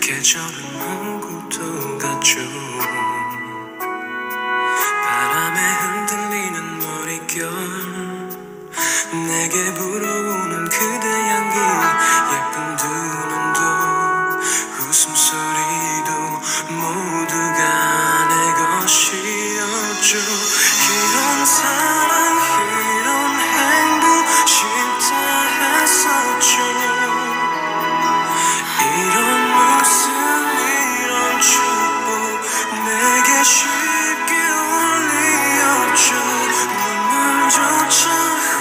계절은 오고 또 가죠. 바람에 흔들리는 머릿결, 내게 불어오는 그대 향기, 예쁜 두 눈도 웃음소리도 모두가 내 것이었죠. 이런 사랑 이런 행복 쉽다 했었죠. 이런 모습 이런 축복 내게 쉽게 올 리 없죠. 눈물조차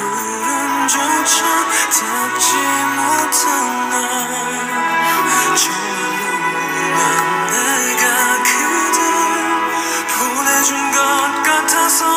울음조차 닿지 못한 날, 정말로만 내가 그댈 보내준 것 같아서.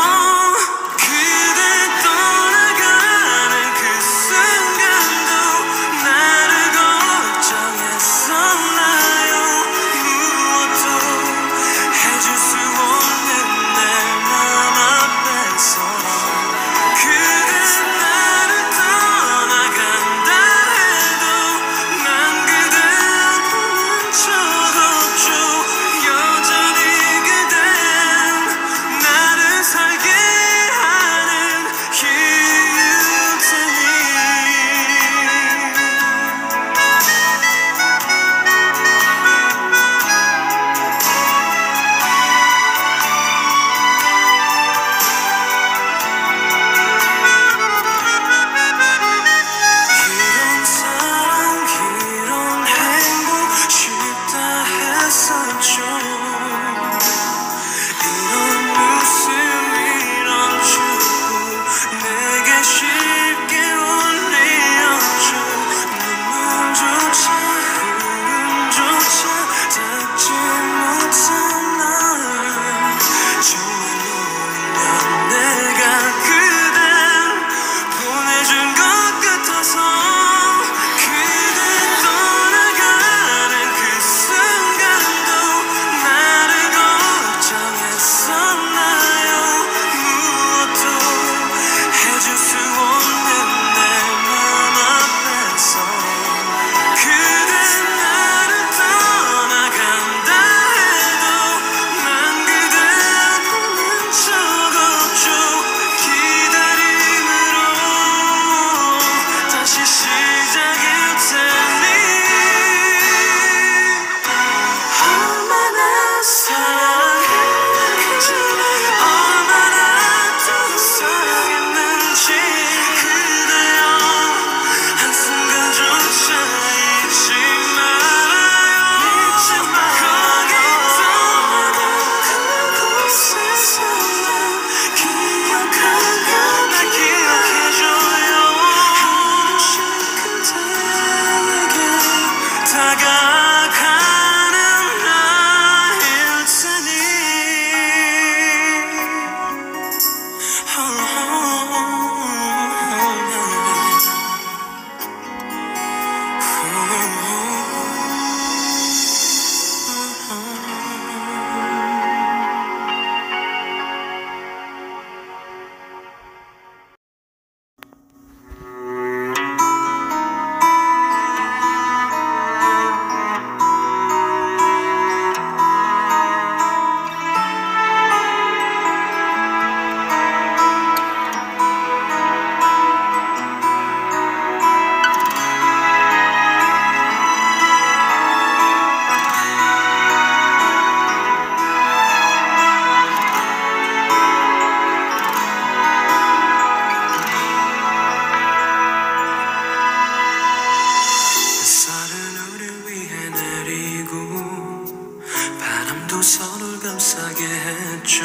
서로를 감싸게 했죠.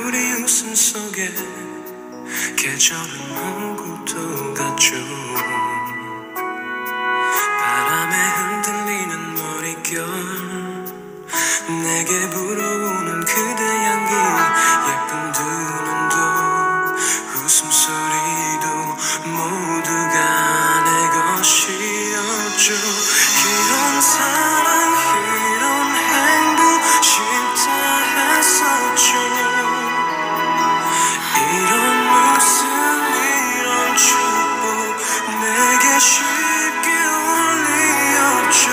우리 웃음 속에 계절은 오고 또 가죠. 바람에 흔들리는 머릿결, 내게 불어오는 그대 향기, 예쁜 두 눈도 웃음소리도 모두가 내 것이었죠. 이런 사랑 이런 행복 쉽다 했었죠. 이런 모습 이런 축복 내게 쉽게 올 리 없죠.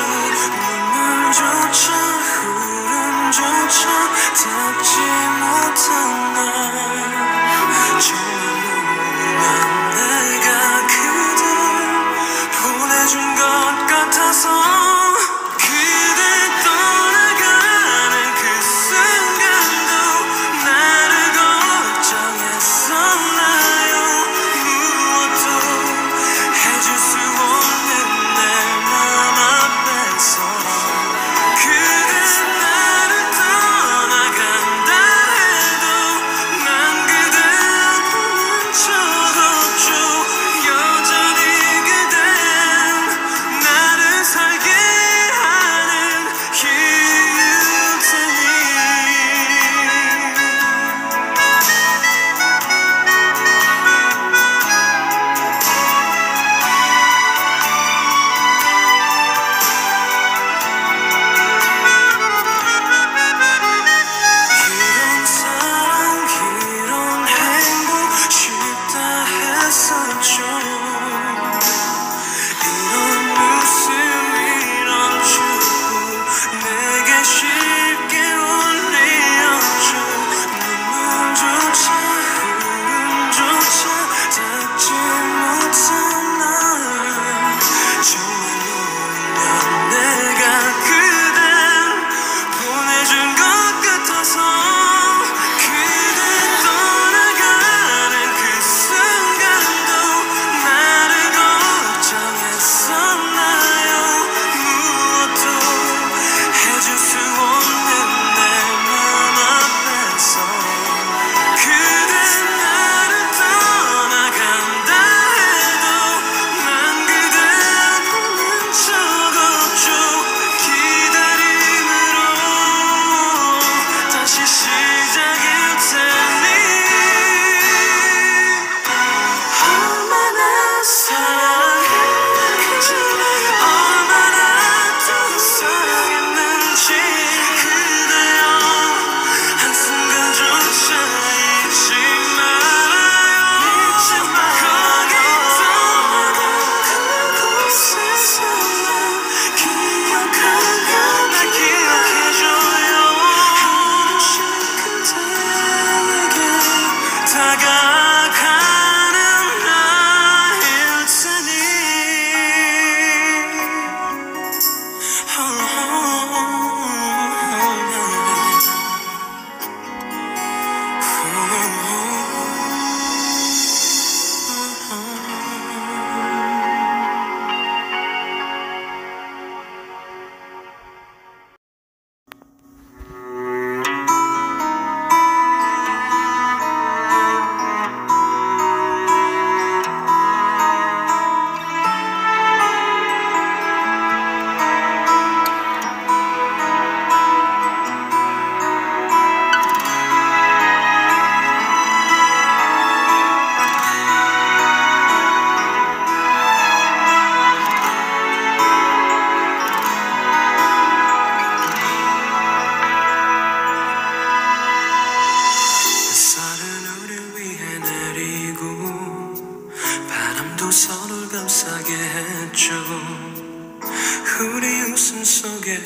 우리 웃음 속에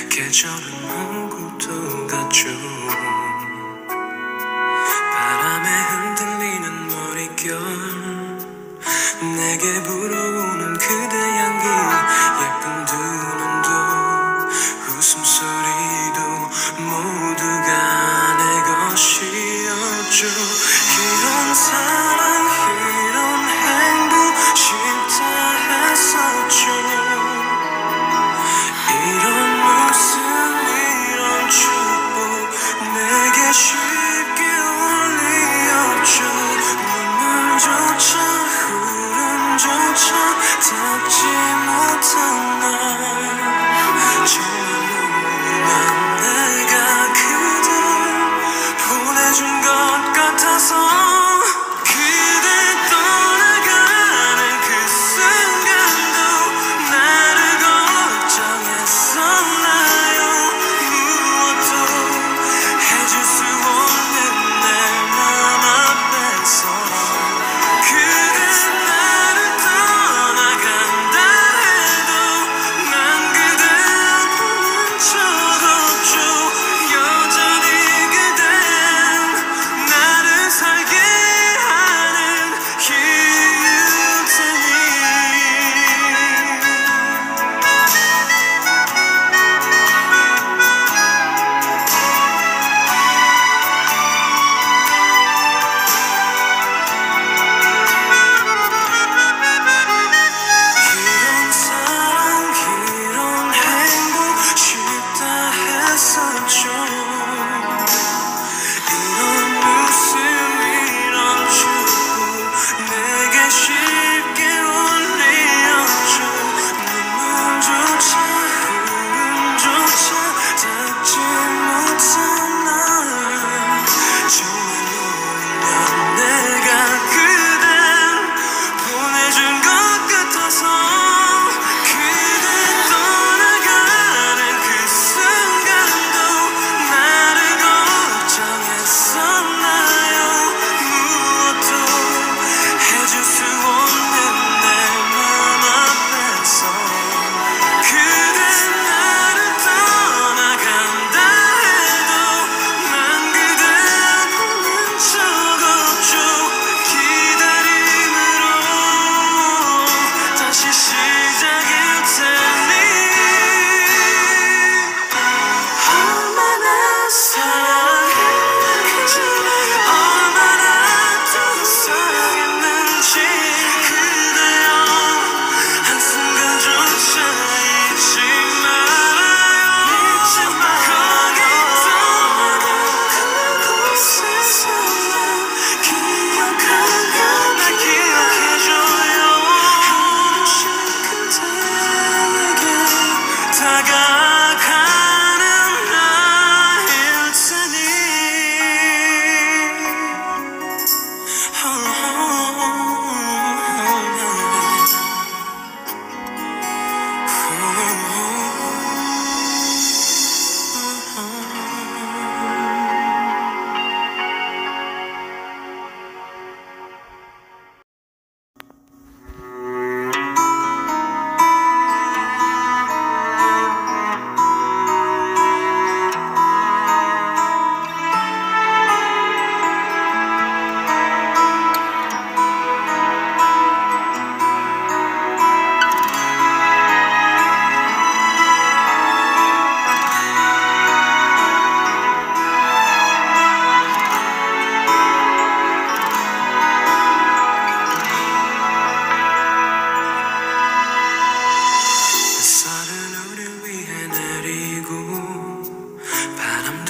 계절은 오고 또 가죠. 바람에 흔들리는 머릿결, 내게 불어오는 그대 향기, 예쁜 두 눈도 웃음소리도 모두가 내 것이었죠. 이런 사랑 이런 행복 싫다 했었죠. 이런 모습 이런 축복 내게 쉽게 올 리 없죠. 눈물조차 흐름조차 닿지 못한 날, 정말로 내가 그댈 보내준 것 같아서.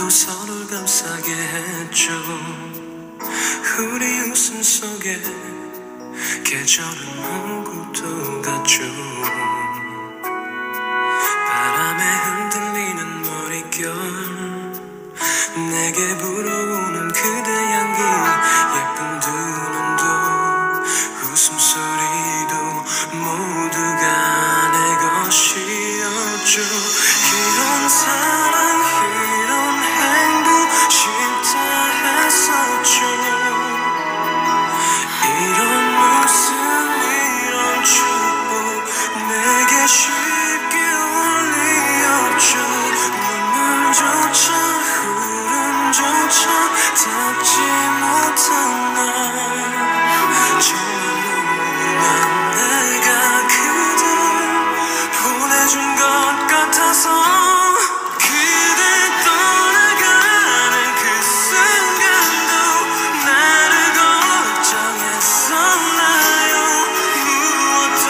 서로를 감싸게 했죠. 우리 웃음 속에 계절은 오고 또 갔죠. 바람에 흔들리는 머릿결, 내게 불어오는 그대 향기, 예쁜 두 눈도 웃음소리도 모두가 내 것이었죠. 이런 사랑 이런 행복 싫다 했었죠. 이런 모습 이런 축복 같아서 그대 떠나가는 그 순간도 나를 걱정했었나요. 무엇도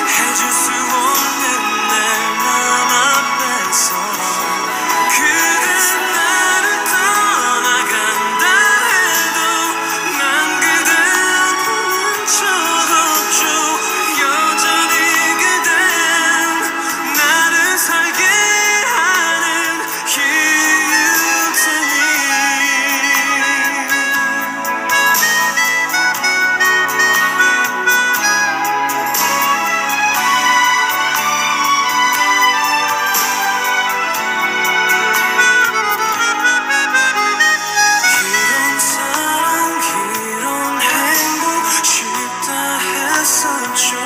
해줄 수 없는 내 맘 앞에서 그대 나를 떠나간다 해도 난 그댈 보는 적 없죠. 여전히 그댄 나를 살게 하는 이유 테니 이런 사랑 이런 행복 쉽다 했었죠.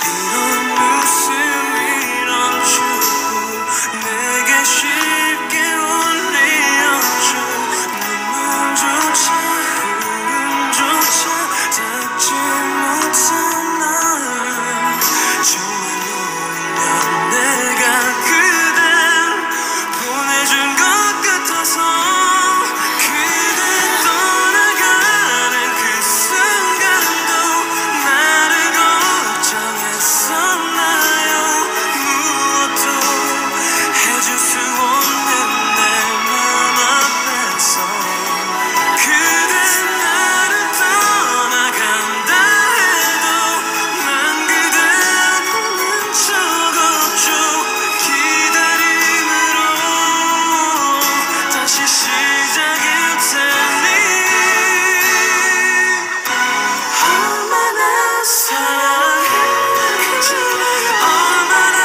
이런 웃음 이런 축복 내게 쉽게 올리었죠. 눈물조차 흐름조차 닿지 못한 날 정말로 내가 그댈 보내준 것 같아서 그대 떠나가는 그 순간도 나를 걱정했었나요. 무엇도 해줄 수 없는 내 맘 앞에서 그대 나를 떠나간다 해도 난 그댈 보는 적 없죠. 기다림으로 다시 시작일 테니 얼마나 사랑했는지 얼마나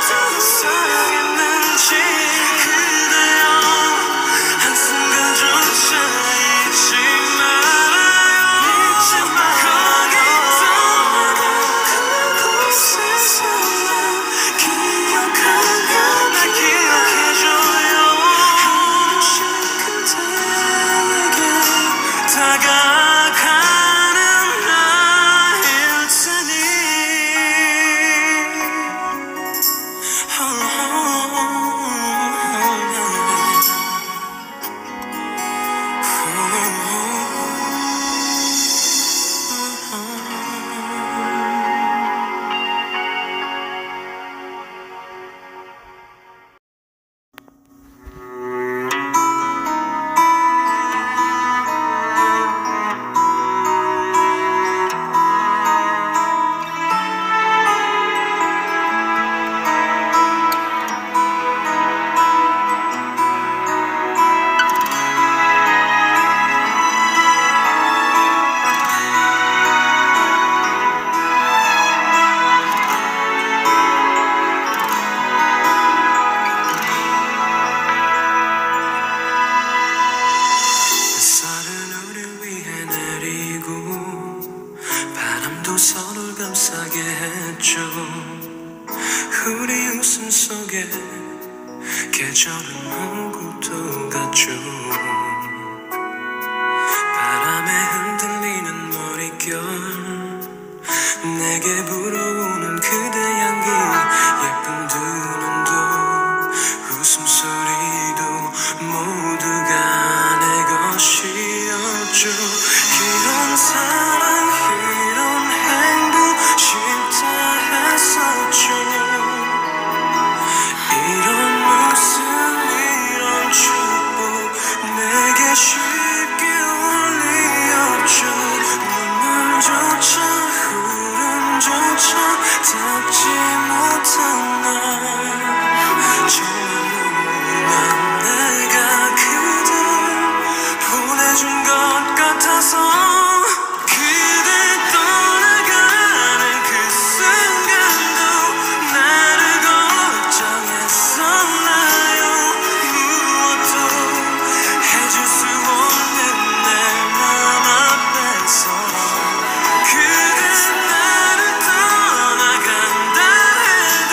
또 사랑했는지 그대여 한순간조차 잊지 말아요. 거기 떠나간 그곳에서만 기억하며 날 기억해줘요. 한없이 그대에게 다가가는 나일 테니 햇살은 우릴 위해 내리고 바람도 서로를 감싸게 했죠. 우리 웃음 속에 계절은 오고 또 갔죠. 바람에 흔들리는 머릿결 내게 불어오는 그대 향기 예쁜 두 눈도 웃음소리도 모두가 내 것이었죠. 이런 사랑 이런 행복 쉽다 했었죠. 이런 웃음 이런 축복 내게 쉽게 올리었죠. 눈물조차 흐름조차 닿지 못한 날 정말로 난 내가 그댈 보내준 것 같아서 그대 떠나가는 그 순간도 나를 걱정했었나요. 무엇도 해줄 수 없는 내 맘 앞에서 그대 나를 떠나간다 해도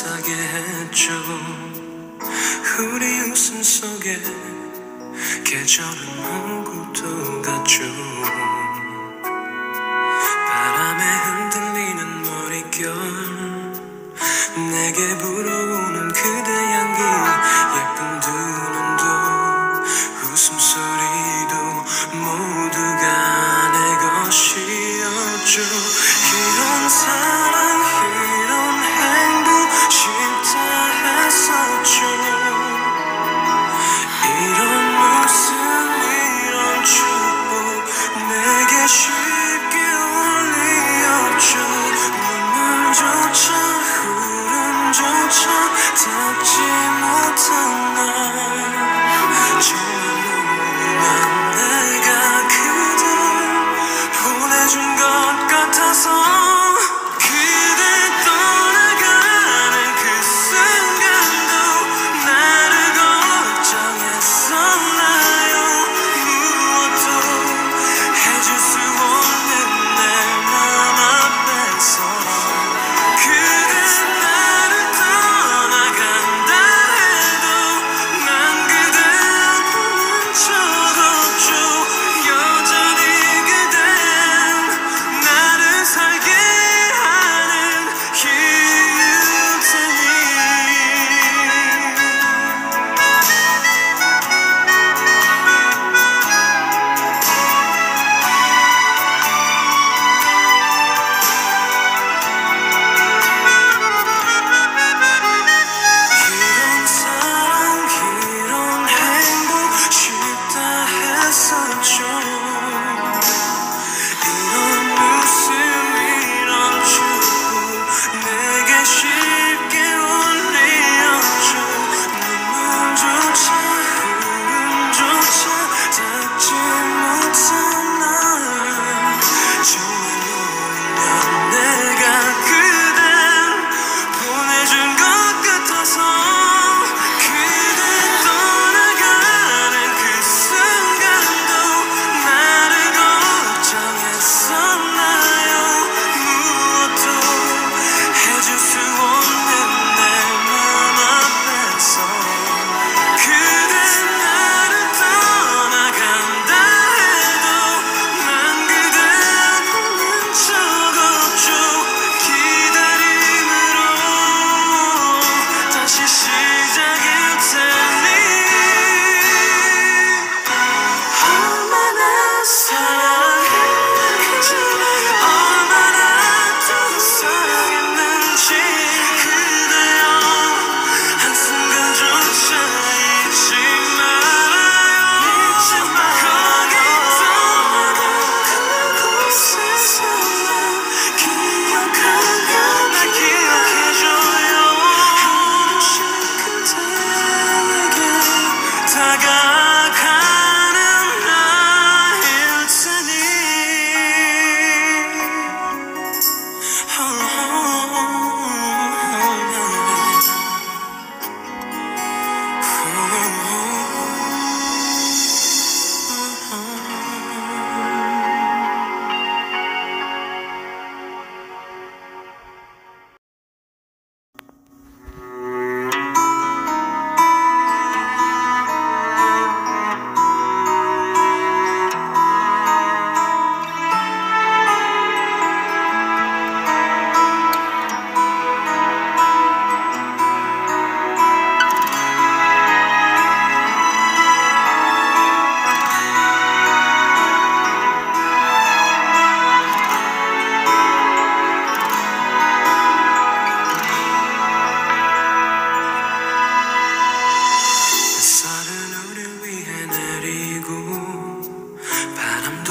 감싸게 했죠. 우리 웃음 속에 계절은 오고 또 갔죠. 바람에 흔들리는 머릿결, 내게 불어오는 그대 향기, 예쁜 두 눈도 웃음소리도 모두가 내 것이었죠. 이런 사랑 이런 행복 쉽다 했었죠. 이런 웃음 이런 축복 내게 쉽게 올 리 없죠. 눈물조차 울음조차 닿지 못한 날, 정말로 내가 그댈 보내준 것 같아서.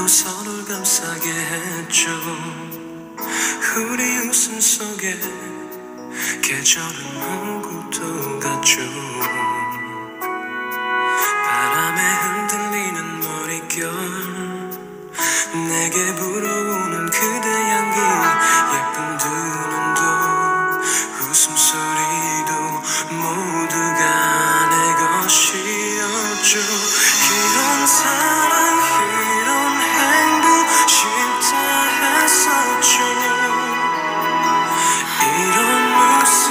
서로를 감싸게 했죠. 우리 웃음 속에 계절은 오고 또 갔죠. 바람에 흔들리는 머릿결, 내게 불어오는 그대 향기, 예쁜 두 눈도 웃음소리도 모두가 내 것이었죠. 이런 사랑 이런 행복 쉽다 했었죠. 이런 웃음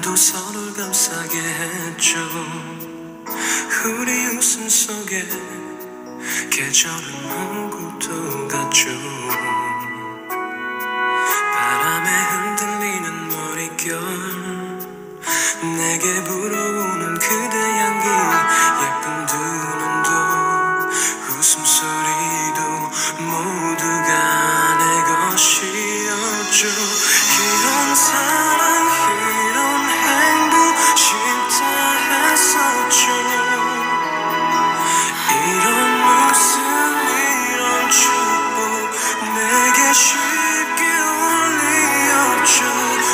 바람도 서로를 감싸게 했죠. 우리 웃음 속에 계절은 오고 또 갔죠. 바람에 흔들리는 머릿결, 내게 불어오는 그대 향기, 예쁜 두 눈도 웃음소리도 모두가 내 것이었죠. 이런 사랑 이런 행복 싫다 했었죠. 이런 웃음 이런 축복 내게 쉽게 올 리 없죠.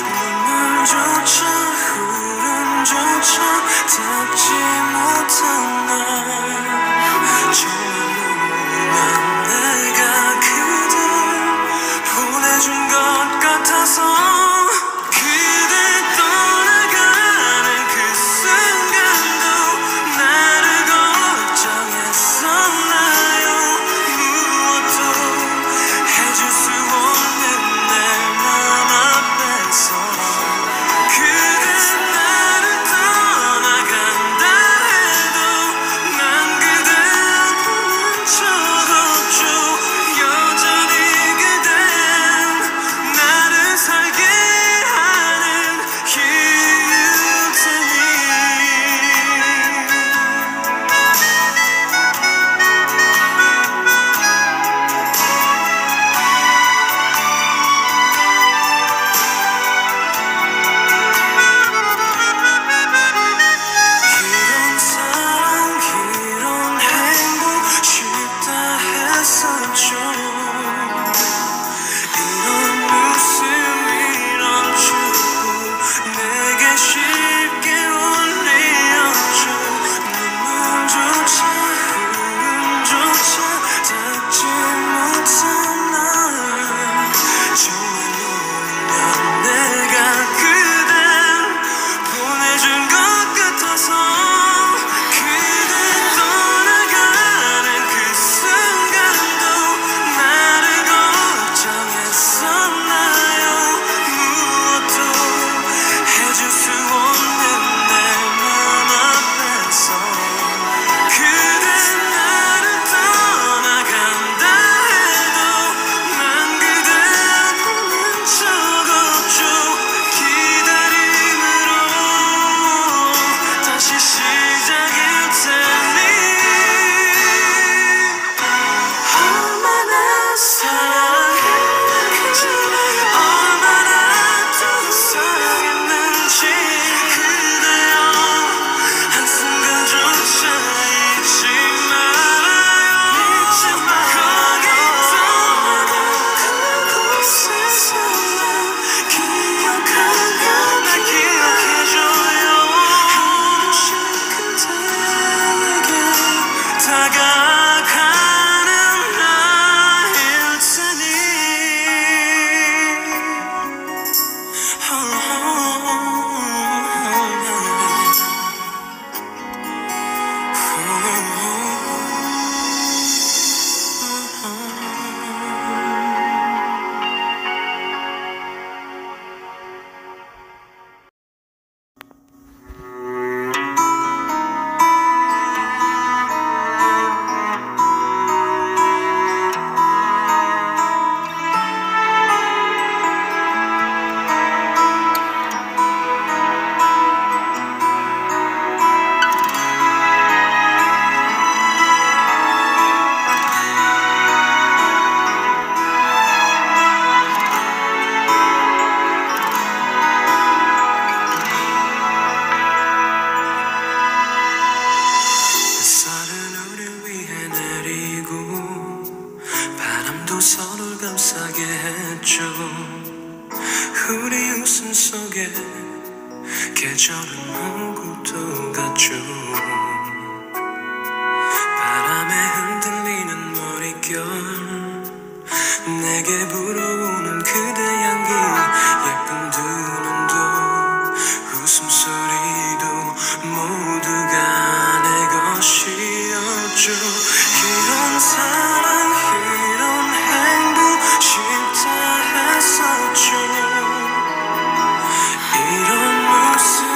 눈물조차 울음조차 닿지 못한 날, 정말로 내가 그댈 보내준 것 같아서. 서로를 감싸게 했죠. 우리 웃음 속에 계절은 오고 또 갔죠. 바람에 흔들리는 머릿결, 내게 불어오는 그대 향기, 예쁜 두 눈도 웃음소리도 모두가 내 것이었죠. 이런 사랑 이런 행복 싫다 했었죠. 이런 모습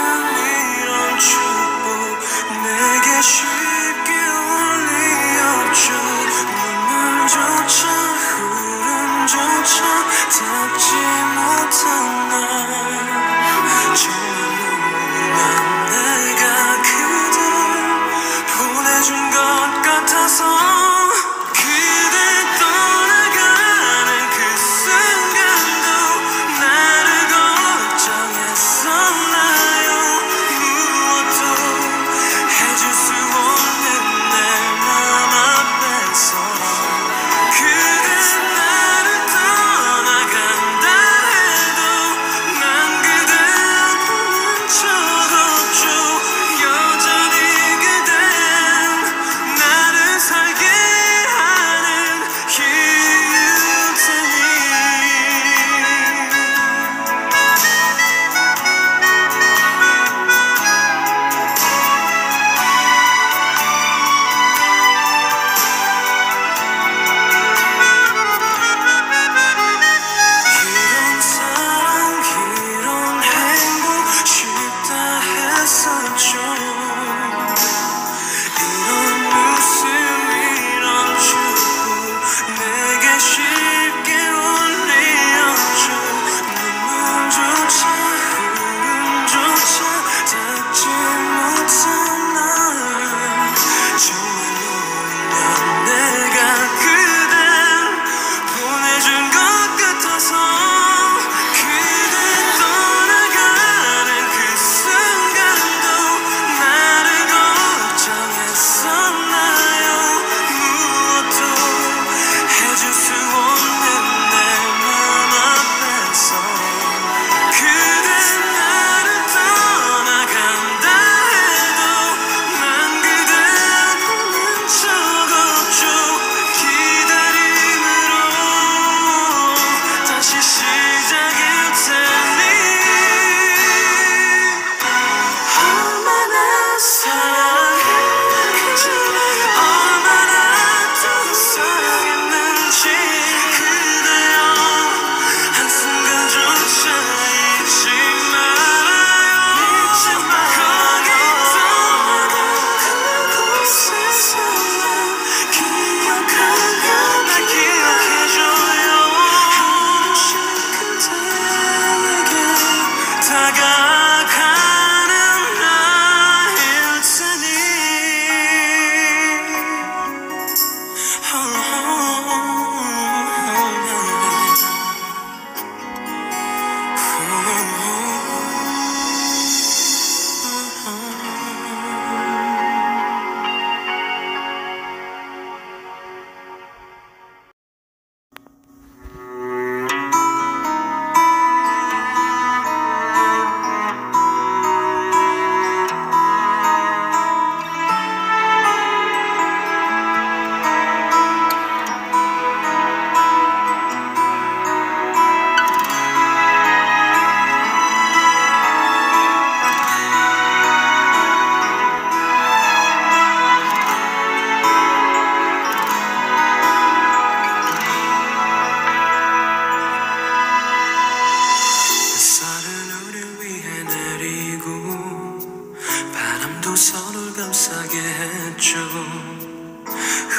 바람도 서로를 감싸게 했죠.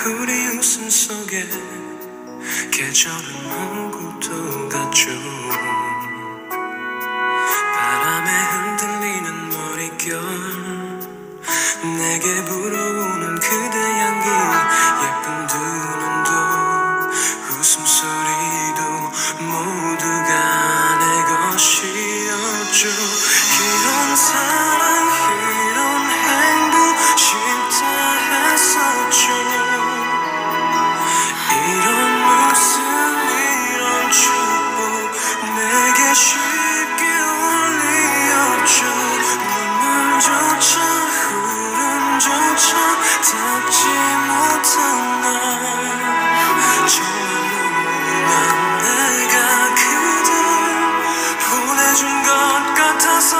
우리 웃음 속에 계절은 오고도 갔죠. 바람에 흔들리는 머릿결, 내게 불어오는 그대 향기, 예쁜 두 눈도 웃음소리도 모두가 내 것이었죠. 이런 사랑 이런 행복 싫다 했었죠. 이런 웃음 이런 축복 내게 쉽게 올 리 없죠. 눈물조차 울음조차 닿지 못한 날, 정말로 내가 그댈 보내준 것 같아서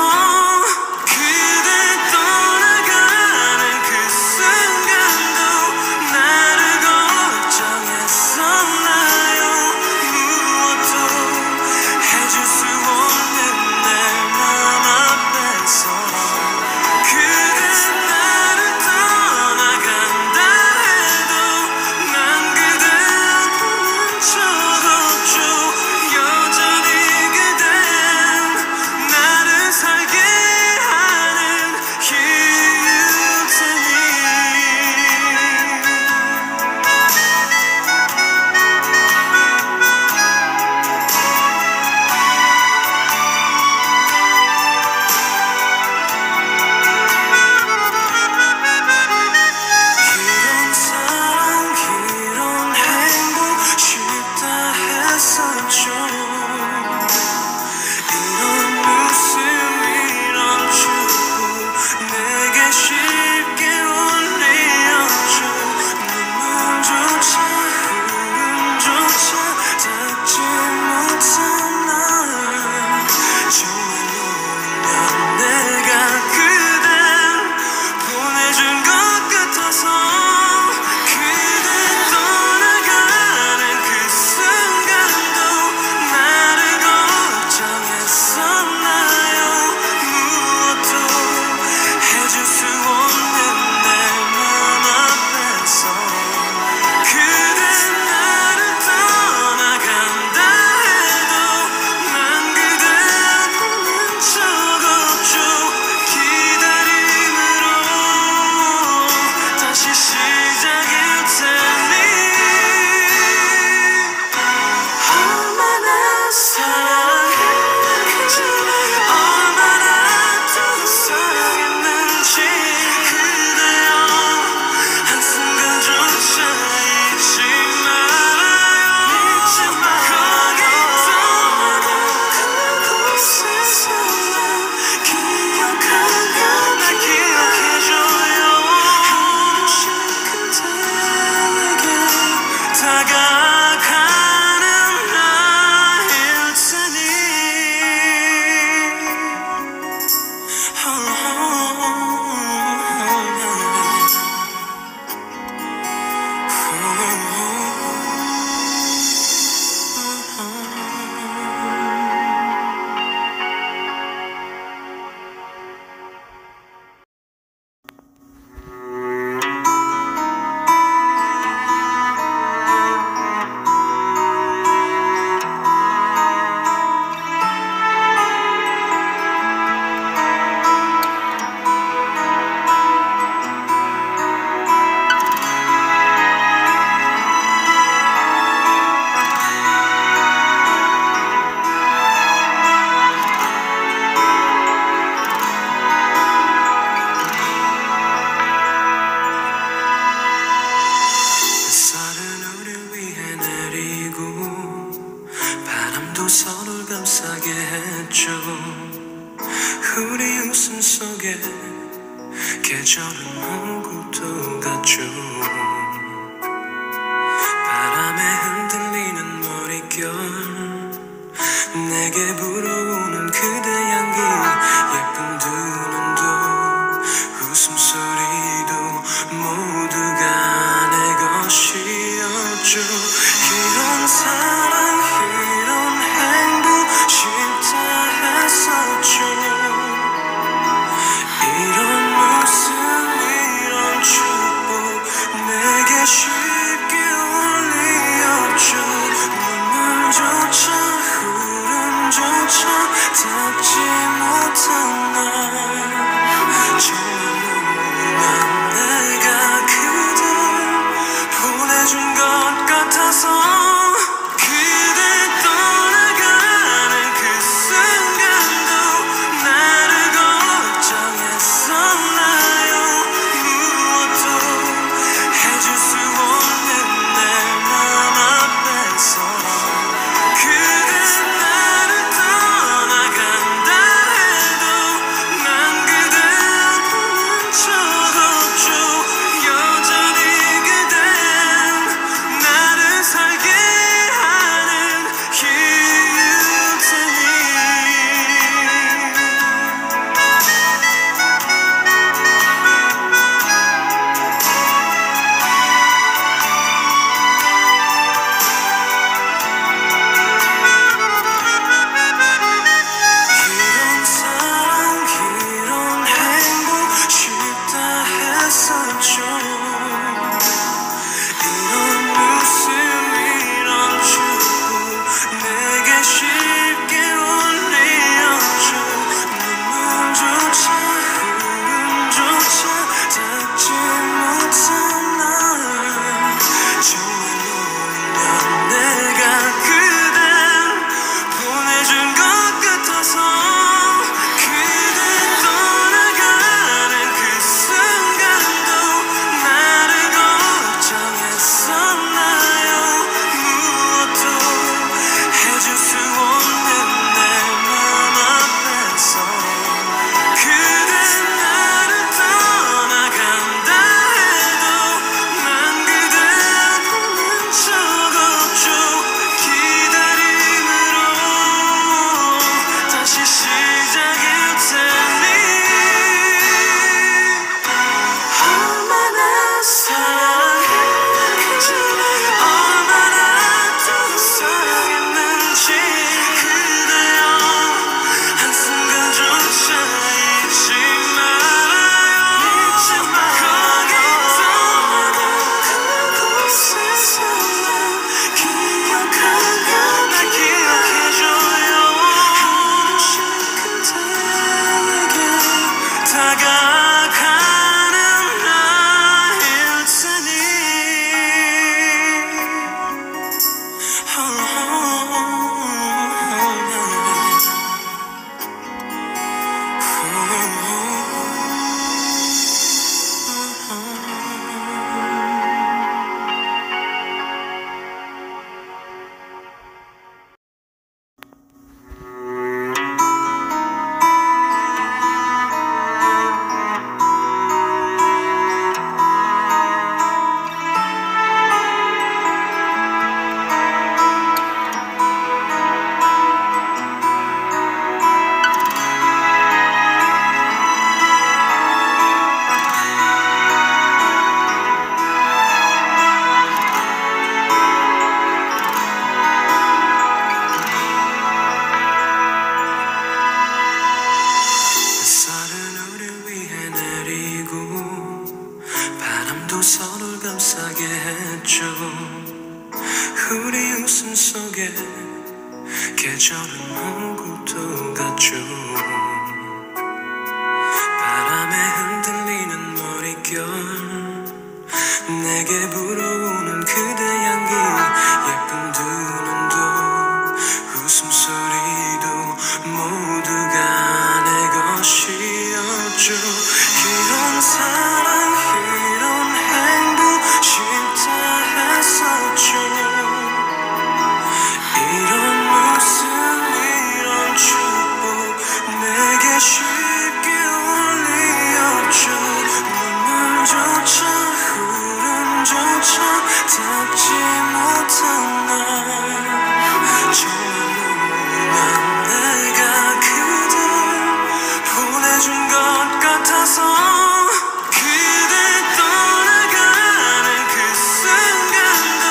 서로를 감싸게 했죠. 우리 웃음 속에 계절은 오고도 갔죠. 바람에 흔들리는 머릿결, 내게 불어오는 그대 향기, 예쁜 두 눈도 웃음소리도 모두가 내 것이었죠. 이런 사랑 이런 행복 싫다 했었죠. 계절은 오고 또 가죠. 바람에 흔들리는 머릿결, 내게 불어오는 그대 향기, 예쁜 두 눈도 웃음소리도 모두가 내 것이었죠. 이런 사랑 이런 행복 쉽다 했었죠. 이런 웃음 이런 축복 내게 쉽게 올 리 없죠. 눈물조차 울음조차 닿지 못한 날, 정말로 난 내가 그댈 보내준 것 같아서. 그대 떠나가는 그 순간도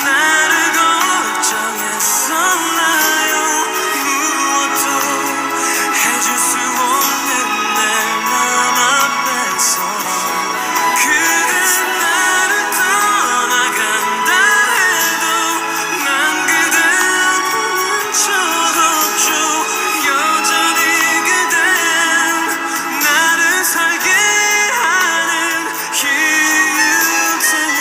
나를 걱정했었나요? 무엇도 해줄 수 없는 내 맘 앞에서 그대 나를 떠나간다 해도 난 그댈 보는 적 없죠. 여전히 그댄 나를 살게 하는 이유 테니.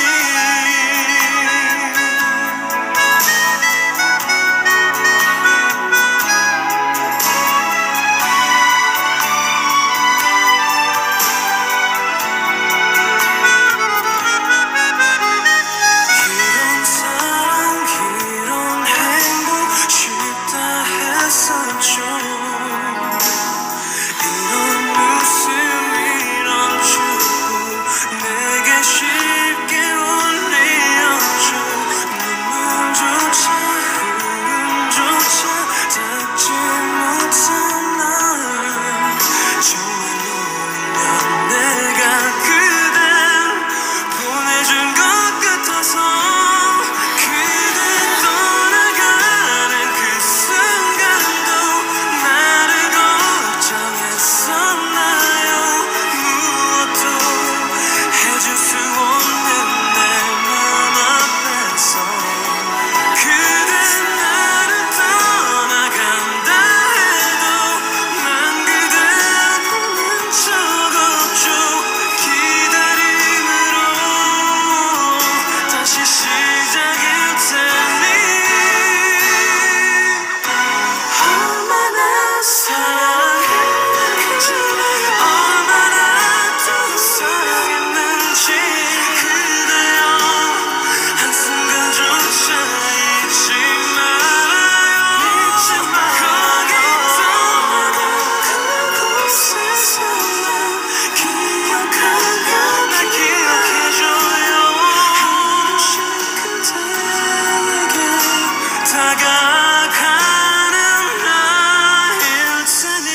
이런 사랑 이런 행복 쉽다 했었죠. 이런 웃음 이런 축복 내게 쉽게 올 리 없죠. 눈물조차 울음조차 닿지 못한 날, 정말로 난 내가 그댈 보내준 것 같아서. 그대 떠나가는 그 순간도 나를 걱정했었나요? 무엇도 해줄 수 없는 내 맘 앞에서 그대 나를 떠나간다 해도 난 그댈 보는 적 없죠. 기다림으로 다시 시작일 테니. 얼마나 사랑했는지 얼마나 또 사랑했는지 그대여 한순간조차 잊지 말아요. 거기 떠나간 그곳에서 날 기억하면 날 기억해줘요. 하루씩 그대에게 다가가는 나일 테니.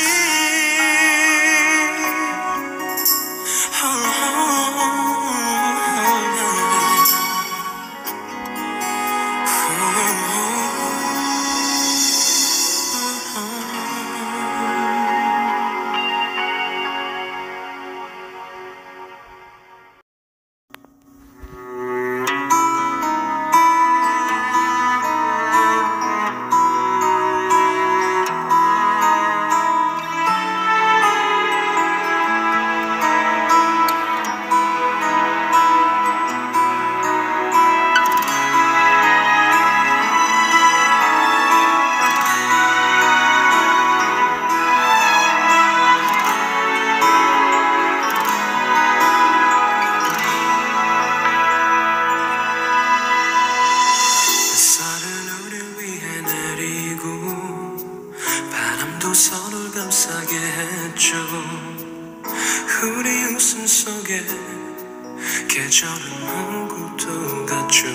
햇살은 우릴 위해 내리고 바람도 서로를 감싸게 했죠. 우리 웃음 속에 계절은 오고 또 가죠.